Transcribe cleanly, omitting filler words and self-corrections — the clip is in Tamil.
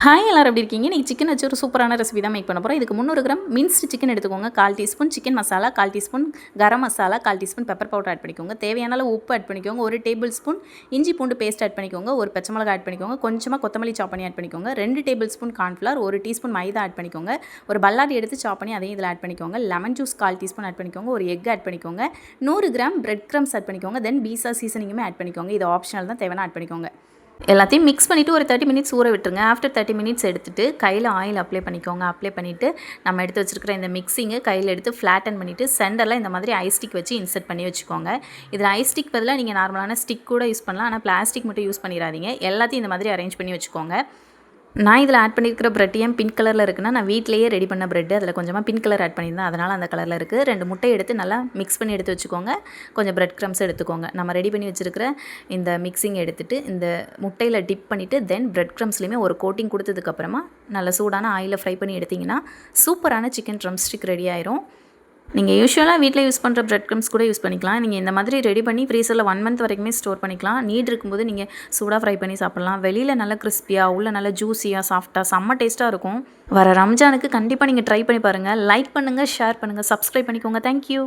ஹாய் எல்லாரும் எப்படி இருக்கீங்க? இன்றைக்கி சிக்கன் வச்சு ஒரு சூப்பரான ரெசிபி தான் மேக் பண்ண போகிறோம். இதுக்கு 300 கிராம் மின்ஸ்டு சிக்கன் எடுத்துக்கோங்க. 1/4 teaspoon chicken masala, 1/4 teaspoon garam masala, 1/4 teaspoon pepper powder add பண்ணிக்கோங்க. தேவையான அளவு உப்பு ஆட் பண்ணிக்கோங்க. 1 டேபிள் ஸ்பூன் இஞ்சி பூண்டு பேஸ்ட் ஆட் பண்ணிக்கோங்க. ஒரு பச்சை மிளகாய் ஆட் பண்ணிக்கோங்க. கொஞ்சமாக கொத்தமல்லி சாப் பண்ணி ஆட் பண்ணிக்கோங்க. 2 டேபிள் ஸ்பூன் கார்ன்ஃப்ளவர், 1 டீஸ்பூன் மைதா ஆட் பண்ணிக்கோங்க. ஒரு பல்லாரி எடுத்து சாப் பண்ணி அதையும் இதில் ஆட் பண்ணிக்கோங்க. லெமன் ஜூஸ் 1/4 டீஸ்பூன் ஆட் பண்ணிக்கோங்க. ஒரு எக் ஆட் பண்ணிக்கோங்க. 100 கிராம் பிரெட் க்ரம்ஸ் ஆட் பண்ணிக்கோங்க. தென் பீஸா சீசனிங்குமே ஆட் பண்ணிக்கோங்க. இது ஆப்ஷனல் தான், தேவையான ஆட் பண்ணிக்கோங்க. எல்லாத்தையும் மிக்ஸ் பண்ணிவிட்டு ஒரு 30 மினிட்ஸ் ஊற விட்டுருங்க. ஆஃப்டர் 30 மினிட்ஸ் எடுத்துகிட்டு கையில் ஆயில் அப்ளை பண்ணிக்கோங்க. அப்ளை பண்ணிவிட்டு நம்ம எடுத்து வச்சுருக்கிற இந்த மிக்ஸிங்கை கையில் எடுத்து ஃப்ளாட்டன் பண்ணிவிட்டு சென்டரில் இந்த மாதிரி ஐஸ் ஸ்டிக் வச்சு இன்சர்ட் பண்ணி வச்சுக்கோங்க. இதில் ஐஸ் ஸ்டிக் பதிலாக நீங்கள் நார்மலான ஸ்டிக் கூட யூஸ் பண்ணலாம். ஆனால் பிளாஸ்டிக் மட்டும் யூஸ் பண்ணிடாதீங்க. எல்லாத்தையும் இந்த மாதிரி அரேஞ்ச் பண்ணி வச்சுக்கோங்க. நான் இதில் ஆட் பண்ணியிருக்கிற பிரெட் ஏன் பிங்க் கலரில் இருக்குன்னா, நான் வீட்டிலேயே ரெடி பண்ண பிரெட் அதில் கொஞ்சமாக பிங்க் கலர் ஆட் பண்ணியிருந்தேன், அதனால் அந்த கலரில் இருக்குது. 2 முட்டை எடுத்து நல்லா மிக்ஸ் பண்ணி எடுத்து வச்சுக்கோங்க. கொஞ்சம் பிரெட் க்ரம்ஸ் எடுத்துக்கோங்க. நம்ம ரெடி பண்ணி வச்சுருக்கிற இந்த மிக்ஸிங் எடுத்துகிட்டு இந்த முட்டையில் டிப் பண்ணிவிட்டு தென் பிரெட் க்ரம்ஸ்லேயுமே ஒரு கோட்டிங் கொடுத்ததுக்கப்புறமா நல்லா சூடான ஆயிலில் ஃப்ரை பண்ணி எடுத்திங்கன்னா சூப்பரான சிக்கன் ட்ரம் ஸ்டிக் ரெடி ஆயிரும். நீங்கள் யூஸ்வலாக வீட்டில் யூஸ் பண்ணுற பிரெட் க்ரம்ஸ் கூட யூஸ் பண்ணிக்கலாம். நீங்கள் இந்த மாதிரி ரெடி பண்ணி ஃப்ரீசரில் 1 மந்த் வரைக்குமே ஸ்டோர் பண்ணிக்கலாம். நீட் இருக்கும்போது நீங்கள் சூடாக ஃப்ரை பண்ணி சாப்பிட்லாம். வெளியில் நல்லா கிறிஸ்பியாக, உள்ள நல்லா ஜூஸியாக, சாஃப்டாக, செம்ம டேஸ்ட்டாக இருக்கும். வர ரம்ஜானுக்கு கண்டிப்பாக நீங்கள் ட்ரை பண்ணி பாருங்கள். லைக் பண்ணுங்கள், ஷேர் பண்ணுங்கள், சப்ஸ்கிரைப் பண்ணிக்கோங்க. தேங்க்யூ.